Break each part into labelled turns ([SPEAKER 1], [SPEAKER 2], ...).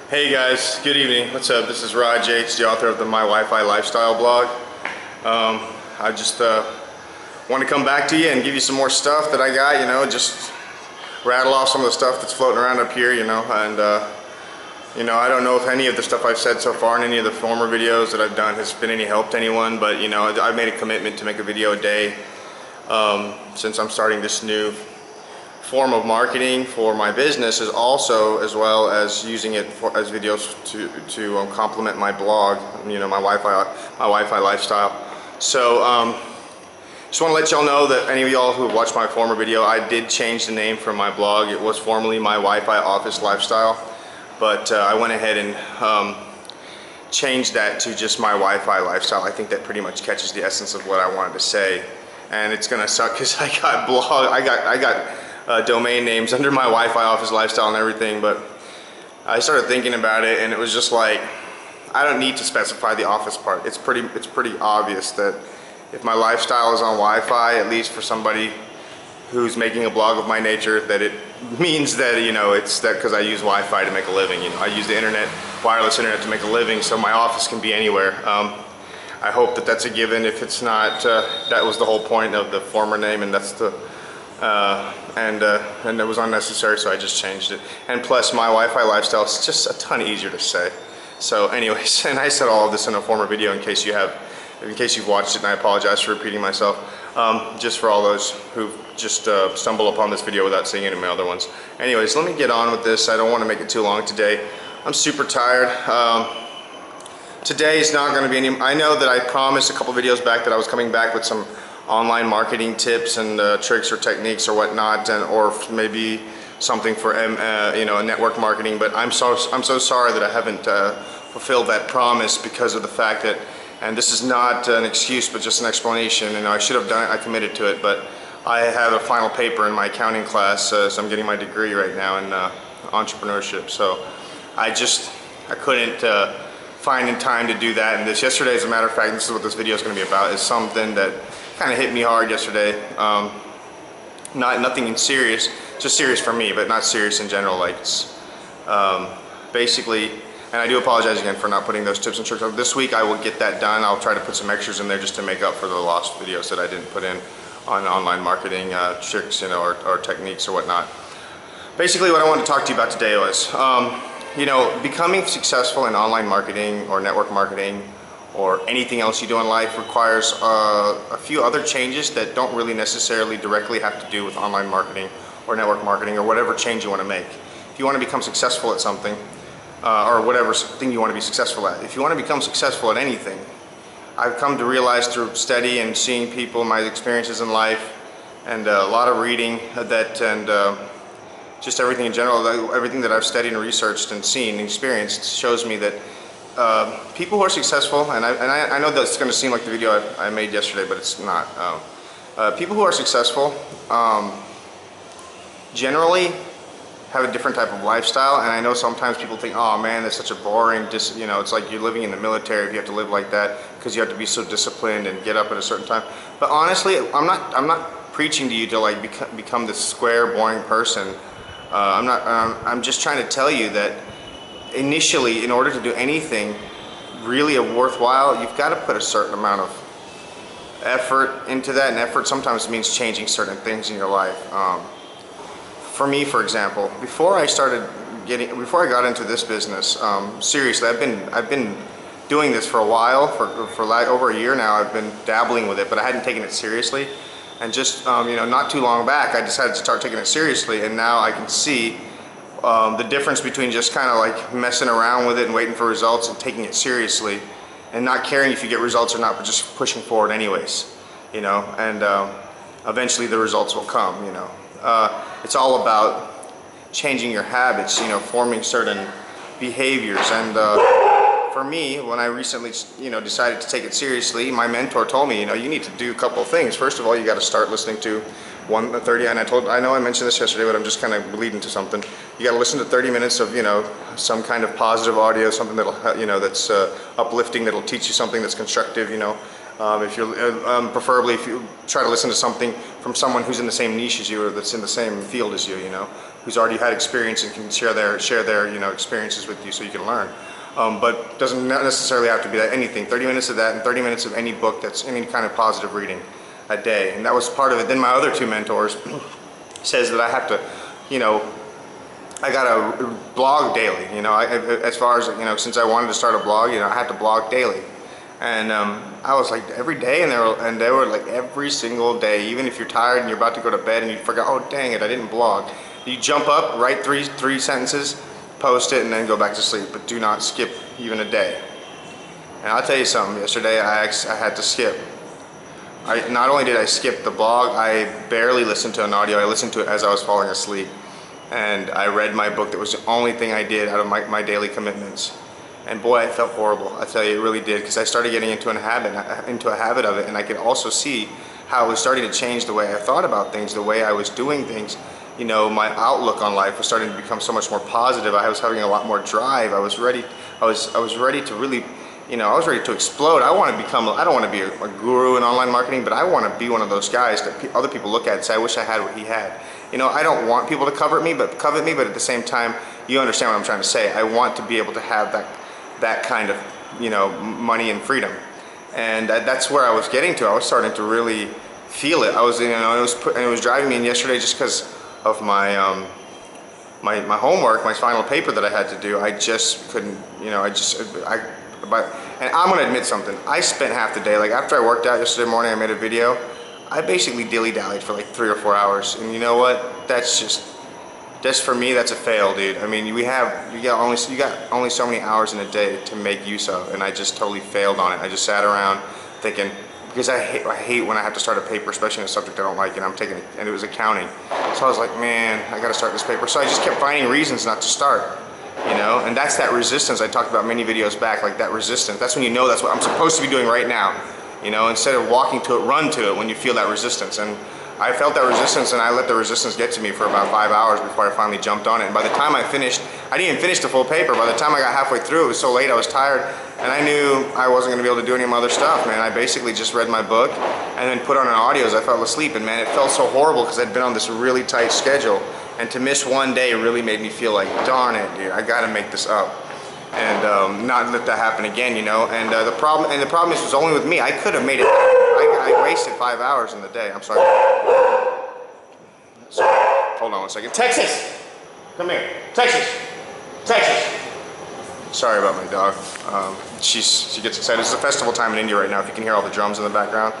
[SPEAKER 1] Hey guys, good evening. What's up? This is Raj H, the author of the My Wi-Fi Lifestyle blog. I just want to come back to you and give you some more stuff that I got, just rattle off some of the stuff that's floating around up here, and I don't know if any of the stuff I've said so far in any of the former videos that I've done has been any help to anyone, but I've made a commitment to make a video a day since I'm starting this new form of marketing for my business, is also as well as using it as videos to complement my blog, my Wi-Fi lifestyle. So just want to let y'all know that any of y'all who watched my former video, I did change the name from my blog. It was formerly My Wi-Fi Office Lifestyle, but I went ahead and changed that to just My Wi-Fi Lifestyle. I think that pretty much catches the essence of what I wanted to say, and it's gonna suck because I got domain names under My Wi-Fi Office Lifestyle and everything, but I started thinking about it and it was just like, I don't need to specify the office part. It's pretty obvious that if my lifestyle is on Wi-Fi, at least for somebody who's making a blog of my nature, that it means that it's that because I use Wi-Fi to make a living. I use the internet, wireless internet, to make a living, so my office can be anywhere. I hope that that's a given. If it's not, that was the whole point of the former name, and that's the and it was unnecessary, so I just changed it. And plus, My Wi-Fi Lifestyle is just a ton easier to say. So anyways, and I said all of this in a former video in case you've watched it, and I apologize for repeating myself, just for all those who just stumble upon this video without seeing any of my other ones. Anyways, let me get on with this. I don't want to make it too long today. I'm super tired. Today is not going to be any. I know that I promised a couple videos back that I was coming back with some online marketing tips and tricks or techniques or whatnot, or maybe something for network marketing. But I'm so sorry that I haven't fulfilled that promise because of the fact that, and this is not an excuse but just an explanation, and I should have done it. I committed to it, but I have a final paper in my accounting class, so I'm getting my degree right now in entrepreneurship. So I couldn't find time to do that. And yesterday, as a matter of fact, this is what this video is going to be about, is something that kind of hit me hard yesterday. Nothing serious, just serious for me, but not serious in general. Like basically, and I do apologize again for not putting those tips and tricks. This week I will get that done. I'll try to put some extras in there just to make up for the lost videos that I didn't put in on online marketing tricks, or techniques or whatnot. Basically, what I wanted to talk to you about today was, becoming successful in online marketing or network marketing or anything else you do in life requires a few other changes that don't really necessarily directly have to do with online marketing or network marketing or whatever change you want to make. If you want to become successful at something, or whatever thing you want to be successful at, if you want to become successful at anything, I've come to realize through study and seeing people, my experiences in life, and a lot of reading and just everything in general, everything that I've studied and researched and seen and experienced shows me that people who are successful, and I know that's going to seem like the video I made yesterday, but it's not. People who are successful generally have a different type of lifestyle, and I know sometimes people think, oh man, that's such a boring, it's like you're living in the military if you have to live like that because you have to be so disciplined and get up at a certain time. But honestly, I'm not preaching to you to like become this square, boring person. I'm just trying to tell you that initially, in order to do anything really worthwhile, you've got to put a certain amount of effort into that, and effort sometimes means changing certain things in your life. For me, for example, before I got into this business, seriously, I've been doing this for a while, for like over a year now. I've been dabbling with it, but I hadn't taken it seriously. And just not too long back, I decided to start taking it seriously, and now I can see the difference between just kind of like messing around with it and waiting for results and taking it seriously and not caring if you get results or not, but just pushing forward anyways, and eventually the results will come. It's all about changing your habits, forming certain behaviors. And for me, when I recently decided to take it seriously, my mentor told me, you need to do a couple of things. First of all, you got to start listening to 30, and I know I mentioned this yesterday, but I'm just kind of leading to something. You got to listen to 30 minutes of some kind of positive audio, something that'll that's uplifting, that'll teach you something that's constructive. If you're preferably if you try to listen to something from someone who's in the same niche as you or that's in the same field as you, who's already had experience and can share their experiences with you so you can learn. But doesn't necessarily have to be that anything. 30 minutes of that and 30 minutes of any book that's any kind of positive reading a day. And that was part of it. Then my other two mentors says that I have to, I gotta blog daily. As far as, since I wanted to start a blog, I had to blog daily. And I was like every day, and they were like every single day. Even if you're tired and you're about to go to bed and you forgot, oh dang it, I didn't blog. You jump up, write three sentences, post it, and then go back to sleep. But do not skip even a day. And I'll tell you something. Yesterday I had to skip. Not only did I skip the blog, I barely listened to an audio. I listened to it as I was falling asleep. And I read my book. That was the only thing I did out of my daily commitments. And boy, I felt horrible. I tell you, it really did, because I started getting into a habit of it, and I could also see how it was starting to change the way I thought about things, the way I was doing things. My outlook on life was starting to become so much more positive. I was having a lot more drive. I was ready. I was ready to really, I was ready to explode. I want to become. I don't want to be a guru in online marketing, but I want to be one of those guys that other people look at and say, I wish I had what he had. I don't want people to covet me, but at the same time, you understand what I'm trying to say. I want to be able to have that kind of, money and freedom. And that's where I was getting to. I was starting to really feel it. I was, it was driving me in yesterday just because of my my homework, my final paper that I had to do. I just couldn't, and I'm gonna admit something. I spent half the day, like after I worked out yesterday morning, I made a video. I basically dilly-dallied for like 3 or 4 hours, and you know what? That's for me, that's a fail, dude. I mean, you got only so many hours in a day to make use of, and I just totally failed on it. I just sat around thinking, because I hate when I have to start a paper, especially in a subject I don't like, and and it was accounting. So I was like, man, I got to start this paper. So I just kept finding reasons not to start, and that's that resistance I talked about many videos back, like that resistance. That's when you know that's what I'm supposed to be doing right now, instead of walking to it, run to it when you feel that resistance. And I felt that resistance, and I let the resistance get to me for about 5 hours before I finally jumped on it. And by the time I finished, I didn't even finish the full paper. By the time I got halfway through, it was so late, I was tired, and I knew I wasn't going to be able to do any of my other stuff, man. I basically just read my book and then put on an audio as I fell asleep. And man, it felt so horrible because I'd been on this really tight schedule, and to miss one day really made me feel like, darn it, dude, I got to make this up. And not let that happen again, And the problem is, it was only with me. I could have made it. I wasted 5 hours in the day. I'm sorry. Hold on one second. Texas, come here. Texas. Sorry about my dog. She gets excited. It's a festival time in India right now. If you can hear all the drums in the background,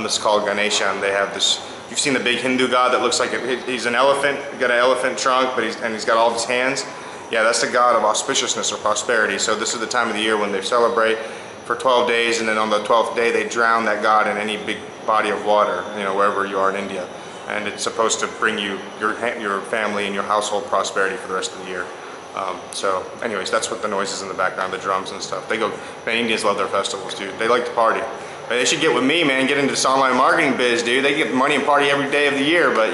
[SPEAKER 1] it's called Ganesha, and they have this. You've seen the big Hindu god that looks like he's an elephant. He's got an elephant trunk, but he's got all of his hands. Yeah, that's the god of auspiciousness or prosperity. So this is the time of the year when they celebrate for 12 days, and then on the 12th day they drown that god in any big body of water, wherever you are in India. And it's supposed to bring you, your family and your household prosperity for the rest of the year. So anyways, that's what the noise is in the background, the drums and stuff. Man, Indians love their festivals, dude. They like to party. They should get with me, man, get into this online marketing biz, dude. They get money and party every day of the year, but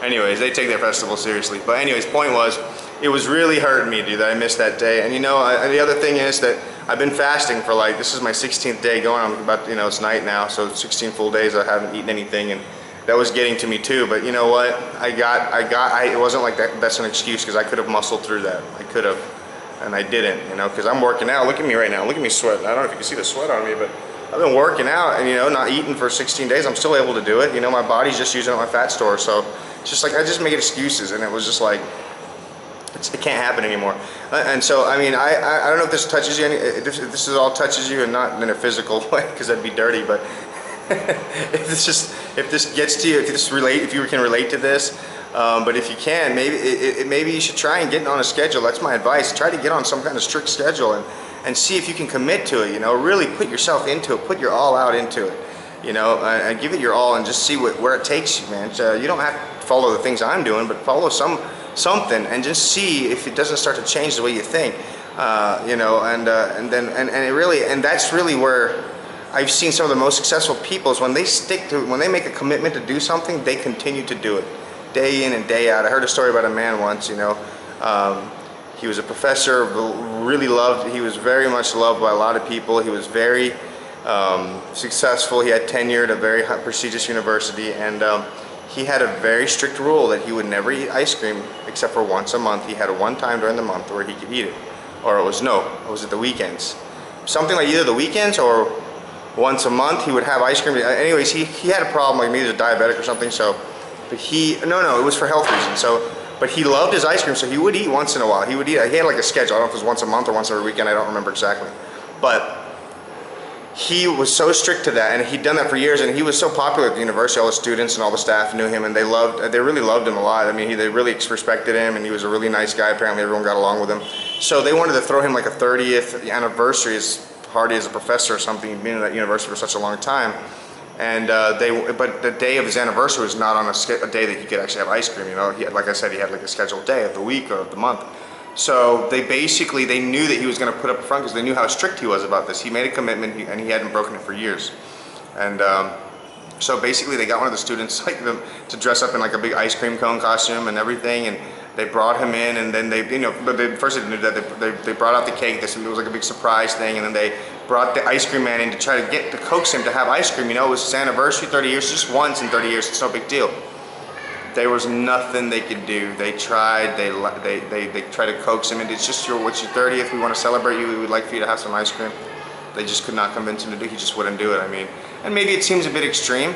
[SPEAKER 1] anyways, they take their festival seriously. But anyways, point was, it was really hurting me, dude, that I missed that day. And the other thing is that I've been fasting for this is my 16th day going. I'm about, it's night now, so 16 full days I haven't eaten anything, and that was getting to me too. But you know what? It wasn't like that. That's an excuse, because I could have muscled through that. I could have, and I didn't, because I'm working out. Look at me right now. Look at me sweat. I don't know if you can see the sweat on me, but I've been working out and, not eating for 16 days. I'm still able to do it. My body's just using up my fat store. So it's just like, I just make excuses, and it was just like, it can't happen anymore. And so, I mean, I don't know if this touches you, if this all touches you, and not in a physical way, because that'd be dirty, but if this gets to you, if you can relate to this, but if you can, maybe you should try and get on a schedule. That's my advice. Try to get on some kind of strict schedule and see if you can commit to it. Really put yourself into it. Put your all out into it. And give it your all, and just see where it takes you, man. So you don't have to follow the things I'm doing, but follow something, and just see if it doesn't start to change the way you think. And that's really where I've seen some of the most successful people is when they make a commitment to do something, they continue to do it day in and day out. I heard a story about a man once, he was a professor, he was very much loved by a lot of people. He was very successful. He had tenure at a very prestigious university, and he had a very strict rule that he would never eat ice cream except for once a month. He had one time during the month where he could eat it. Or it was at the weekends. Something like either the weekends or once a month he would have ice cream. Anyways, he had a problem, like maybe he was diabetic or something, so, but no, it was for health reasons. So, but he loved his ice cream, so he would eat once in a while. He had like a schedule. I don't know if it was once a month or once every weekend, I don't remember exactly. But he was so strict to that, and he'd done that for years, and he was so popular at the university. All the students and all the staff knew him, and they really loved him a lot. I mean, they really respected him, and he was a really nice guy. Apparently everyone got along with him. So they wanted to throw him like a 30th anniversary party as a professor or something. He'd been at that university for such a long time. And but the day of his anniversary was not on a day that he could actually have ice cream. You know, like I said, he had like a scheduled day of the week or of the month. So they knew that he was going to put up a front because they knew how strict he was about this. He made a commitment, and he hadn't broken it for years. And so basically they got one of the students to dress up in like a big ice cream cone costume and everything, and they brought him in, and then first they didn't do that. They brought out the cake. They said it was like a big surprise thing, and then they brought the ice cream man in to try to coax him to have ice cream. You know, it was his anniversary, 30 years, just once in 30 years. It's no big deal. There was nothing they could do. They tried. They tried to coax him, and it's just what's your 30th? We want to celebrate you. We would like for you to have some ice cream. They just could not convince him to do it. He just wouldn't do it. I mean, and maybe it seems a bit extreme,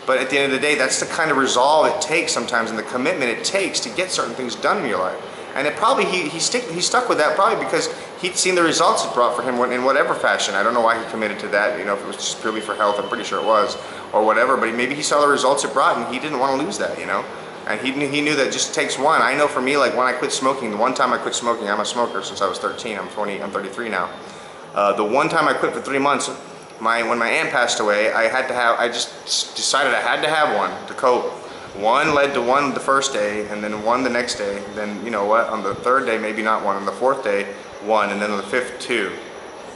[SPEAKER 1] but at the end of the day, that's the kind of resolve it takes sometimes, and the commitment it takes to get certain things done in your life. And it probably he stuck with that probably because he'd seen the results it brought for him in whatever fashion. I don't know why he committed to that. You know, if it was just purely for health, I'm pretty sure it was, or whatever. But maybe he saw the results it brought, and he didn't want to lose that. You know, and he knew that it just takes one. I know for me, like when I quit smoking, the one time I quit smoking, I'm a smoker since I was 13. I'm 33 now. The one time I quit for 3 months, when my aunt passed away, I just decided I had to have one to cope. One led to one the first day, and then one the next day. Then, you know what, on the third day, maybe not one. On the fourth day, one, and then on the fifth, two.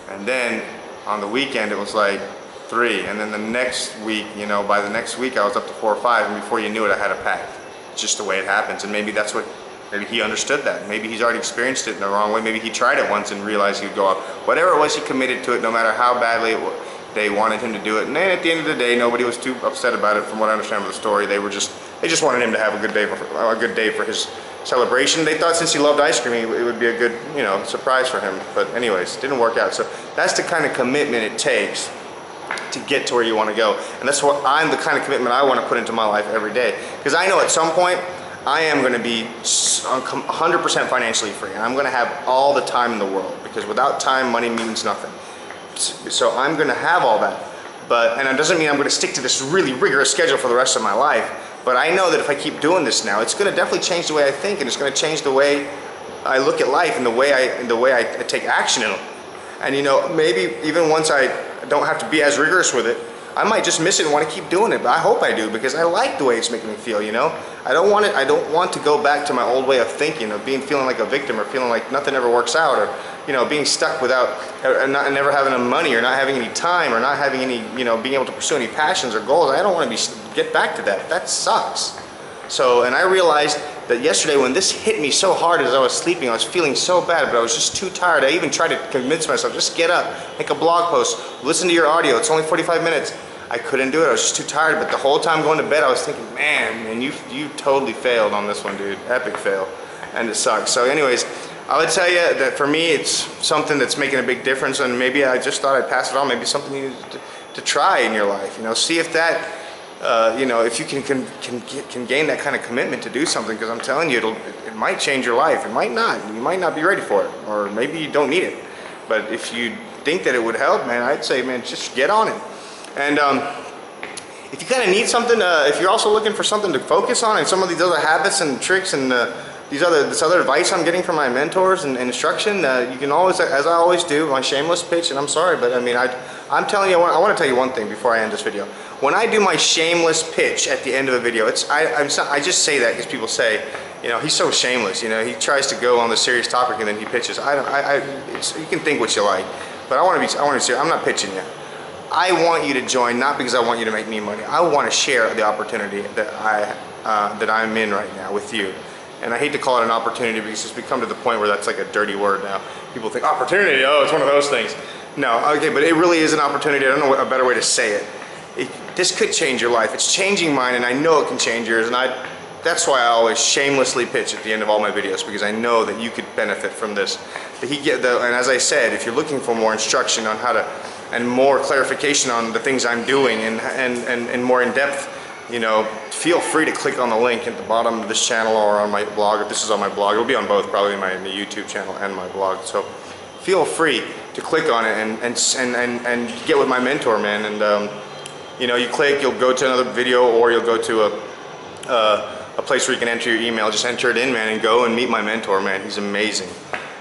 [SPEAKER 1] And then on the weekend, it was like 3. And then the next week, you know, by the next week, I was up to 4 or 5. And before you knew it, I had a pack. It's just the way it happens. And maybe maybe he understood that. Maybe he's already experienced it in the wrong way. Maybe he tried it once and realized he would go up. Whatever it was, he committed to it, no matter how badly they wanted him to do it. And then at the end of the day, nobody was too upset about it, from what I understand of the story. They just wanted him to have a good day for his celebration. They thought since he loved ice cream, it would be a good, you know, surprise for him. But anyways, it didn't work out. So that's the kind of commitment it takes to get to where you want to go. And that's what the kind of commitment I want to put into my life every day. Because I know at some point, I am going to be 100% financially free. And I'm going to have all the time in the world. Because without time, money means nothing. So I'm going to have all that. And it doesn't mean I'm going to stick to this really rigorous schedule for the rest of my life. But I know that if I keep doing this now, it's going to definitely change the way I think, and it's going to change the way I look at life and the way I take action in it. And you know, maybe even once I don't have to be as rigorous with it, I might just miss it and want to keep doing it. But I hope I do, because I like the way it's making me feel. You know, I don't want to go back to my old way of thinking, of feeling like a victim, or feeling like nothing ever works out, or you know, being stuck and never having enough money, or not having any time, or not having any, you know, being able to pursue any passions or goals. I don't want to get back to that. That sucks. So, and I realized that yesterday when this hit me so hard as I was sleeping, I was feeling so bad, but I was just too tired. I even tried to convince myself, just get up, make a blog post, listen to your audio. It's only 45 minutes. I couldn't do it. I was just too tired. But the whole time going to bed, I was thinking, man, you totally failed on this one, dude. Epic fail. And it sucks. So anyways, I would tell you that for me, it's something that's making a big difference, and maybe I just thought I'd pass it on. Maybe something you need to try in your life. You know, see if that, you know, if you can gain that kind of commitment to do something. Because I'm telling you, it might change your life. It might not. You might not be ready for it, or maybe you don't need it. But if you think that it would help, man, I'd say, man, just get on it. And if you kind of need something, if you're also looking for something to focus on, and some of these other habits and tricks and this other advice I'm getting from my mentors and instruction, you can always, as I always do, my shameless pitch, and I'm sorry, but I mean, I'm telling you, I want to tell you one thing before I end this video. When I do my shameless pitch at the end of a video, I just say that because people say, you know, he's so shameless, you know, he tries to go on the serious topic and then he pitches. You can think what you like, but I want to be serious. I'm not pitching you. I want you to join, not because I want you to make me money. I want to share the opportunity that I'm in right now with you. And I hate to call it an opportunity because it's become to the point where that's like a dirty word now. People think, opportunity, oh, it's one of those things. No, okay, but it really is an opportunity. I don't know a better way to say it. this could change your life. It's changing mine, and I know it can change yours. And that's why I always shamelessly pitch at the end of all my videos, because I know that you could benefit from this. And as I said, if you're looking for more instruction on how to, and more clarification on the things I'm doing, and more in depth, you know, feel free to click on the link at the bottom of this channel or on my blog. If this is on my blog, it'll be on both, probably my YouTube channel and my blog. So feel free to click on it and get with my mentor, man. And you know, you click, you'll go to another video, or you'll go to a place where you can enter your email. Just enter it in, man, and go and meet my mentor, man. He's amazing.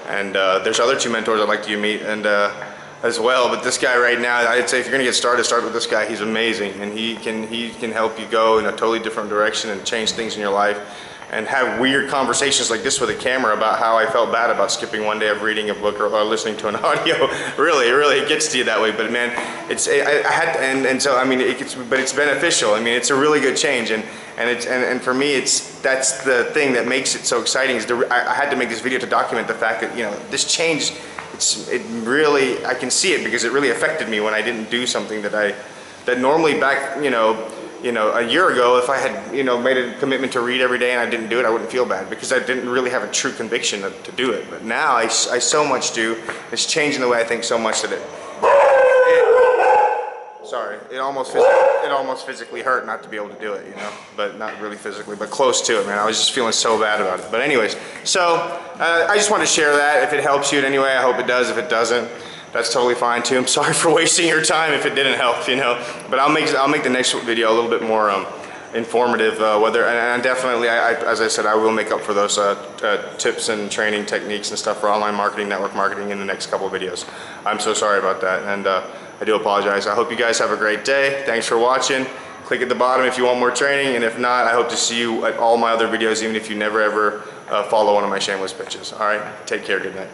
[SPEAKER 1] And there's other 2 mentors I'd like you to meet, and as well. But this guy right now, I'd say if you're gonna get started, start with this guy. He's amazing, and he can help you go in a totally different direction and change things in your life, and have weird conversations like this with a camera about how I felt bad about skipping one day of reading a book or listening to an audio. Really, it gets to you that way. But man, so I mean, but it's beneficial. I mean, it's a really good change, and for me, that's the thing that makes it so exciting. Is I had to make this video to document the fact that, you know, this change. It really, I can see it, because it really affected me when I didn't do something that normally back, you know, a year ago, if I had, you know, made a commitment to read every day and I didn't do it, I wouldn't feel bad, because I didn't really have a true conviction to do it. But now I so much do. It's changing the way I think so much that it almost physically hurt not to be able to do it, you know, but not really physically, but close to it, man. I was just feeling so bad about it. But anyways, so I just wanted to share that. If it helps you in any way, I hope it does. If it doesn't, that's totally fine too. I'm sorry for wasting your time if it didn't help, you know. But I'll make the next video a little bit more informative. And definitely, as I said, I will make up for those tips and training techniques and stuff for online marketing, network marketing in the next couple of videos. I'm so sorry about that, and I do apologize. I hope you guys have a great day. Thanks for watching. Click at the bottom if you want more training, and if not, I hope to see you at all my other videos, even if you never ever follow one of my shameless pitches. All right, take care, good night.